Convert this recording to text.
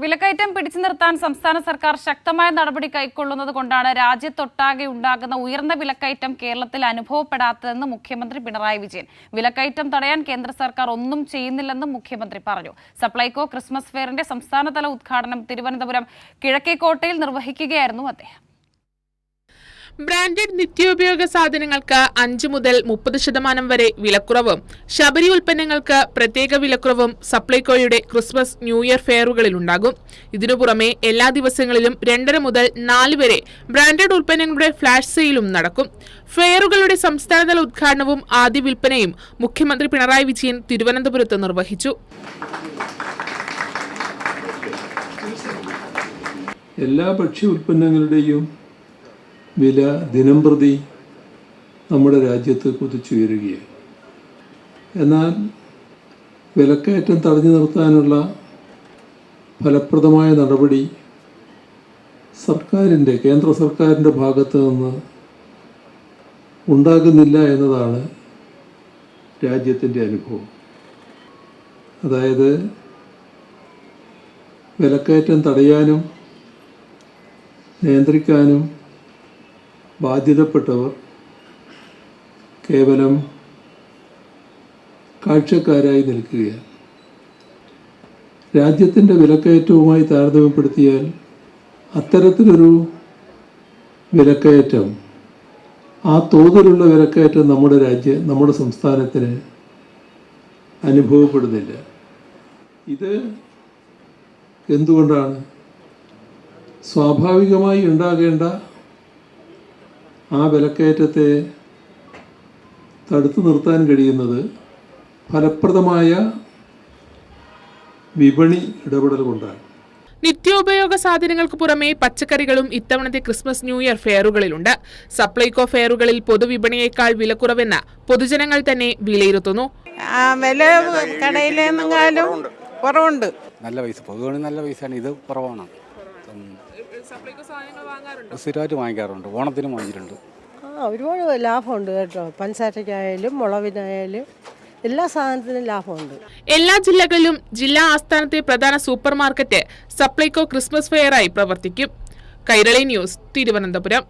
വിലക്കയറ്റം പിടിച്ചു നിർത്താൻ സംസ്ഥാന സർക്കാർ ശക്തമായ നടപടി കൈക്കൊള്ളുന്നത് കൊണ്ടാണ് രാജ്യത്തൊട്ടാകെ ഉണ്ടാകുന്ന ഉയർന്ന വിലക്കയറ്റം കേരളത്തിൽ അനുഭവപ്പെടാത്തതെന്ന് മുഖ്യമന്ത്രി പിണറായി വിജയൻ. വിലക്കയറ്റം തടയാൻ കേന്ദ്ര സർക്കാർ ഒന്നും ചെയ്യുന്നില്ലെന്നും മുഖ്യമന്ത്രി പറഞ്ഞു. സപ്ലൈകോ ക്രിസ്മസ് ഫെയറിന്റെ സംസ്ഥാനതല ഉദ്ഘാടനം തിരുവനന്തപുരം കിഴക്കേക്കോട്ടയിൽ നിർവഹിക്കുകയായിരുന്നു അദ്ദേഹം. ബ്രാൻഡഡ് നിത്യോപയോഗ സാധനങ്ങൾക്ക് 5 മുതൽ 30% വരെ വിലക്കുറവും ശബരി ഉൽപ്പന്നങ്ങൾക്ക് പ്രത്യേക വിലക്കുറവും സപ്ലൈകോയുടെ ക്രിസ്മസ് ന്യൂ ഇയർ ഫെയറുകളിലുണ്ടാകും. ഇതിനു പുറമെ എല്ലാ ദിവസങ്ങളിലും 2:30 മുതൽ 4 വരെ ബ്രാൻഡഡ് ഉൽപ്പന്നങ്ങളുടെ ഫ്ലാഷ് സെയിലും നടക്കും. ഫെയറുകളുടെ സംസ്ഥാനതല ഉദ്ഘാടനവും ആദ്യ വിൽപ്പനയും മുഖ്യമന്ത്രി പിണറായി വിജയൻ തിരുവനന്തപുരത്ത് നിർവഹിച്ചു. എല്ലാ ഭക്ഷ്യ ഉൽപ്പന്നങ്ങളുടെയും വില ദിനംപ്രതി നമ്മുടെ രാജ്യത്ത് കുതിച്ചുയരുകയാണ്. എന്നാൽ വിലക്കയറ്റം തടഞ്ഞു നിർത്താനുള്ള ഫലപ്രദമായ നടപടി കേന്ദ്ര സർക്കാരിൻ്റെ ഭാഗത്ത് നിന്ന് ഉണ്ടാകുന്നില്ല എന്നതാണ് രാജ്യത്തിൻ്റെ അനുഭവം. അതായത് വിലക്കയറ്റം തടയാനും നിയന്ത്രിക്കാനും ബാധ്യതപ്പെട്ടവർ കേവലം കാഴ്ചക്കാരായി നിൽക്കുകയാണ്. രാജ്യത്തിൻ്റെ വിലക്കയറ്റവുമായി താരതമ്യപ്പെടുത്തിയാൽ അത്തരത്തിലൊരു വിലക്കയറ്റം, ആ തോതിലുള്ള വിലക്കയറ്റം നമ്മുടെ സംസ്ഥാനത്തിന് അനുഭവപ്പെടുന്നില്ല. ഇത് എന്തുകൊണ്ടാണ്? സ്വാഭാവികമായി ഉണ്ടാകേണ്ട ആ വിലക്കയറ്റത്തെ തടുത്തു നിർത്താൻ കഴിയുന്നത് ഫലപ്രദമായ വിപണി ഇടപെടൽ കൊണ്ടാണ്. നിത്യോപയോഗ സാധനങ്ങൾക്ക് പുറമെ പച്ചക്കറികളും ഇത്തവണത്തെ ക്രിസ്മസ് ന്യൂ ഇയർ ഫെയറുകളിലുണ്ട്. സപ്ലൈകോ ഫെയറുകളിൽ പൊതുവിപണിയേക്കാൾ വിലക്കുറവെന്ന് പൊതുജനങ്ങൾ തന്നെ വിലയിരുത്തുന്നു. വില കടയിലേക്കാളും കുറവുണ്ട്. നല്ല പൈസ, പൊതുവിപണി നല്ല പൈസയാണ്, ഇത് കുറവാണ്. സ്ഥിരമായിട്ട് വാങ്ങിക്കാറുണ്ട്, ഓണത്തിനും വാങ്ങിച്ചിട്ടുണ്ട്. ഒരുപാട് ലാഭമുണ്ട് കേട്ടോ. പഞ്ചസാരയ്ക്കായാലും മുളകിനായാലും എല്ലാ സാധനത്തിനും ലാഭമുണ്ട്. എല്ലാ ജില്ലകളിലും ജില്ലാ ആസ്ഥാനത്തെ പ്രധാന സൂപ്പർ മാർക്കറ്റ് സപ്ലൈകോ ക്രിസ്മസ് ഫെയറായി പ്രവർത്തിക്കും. കൈരളി ന്യൂസ്, തിരുവനന്തപുരം.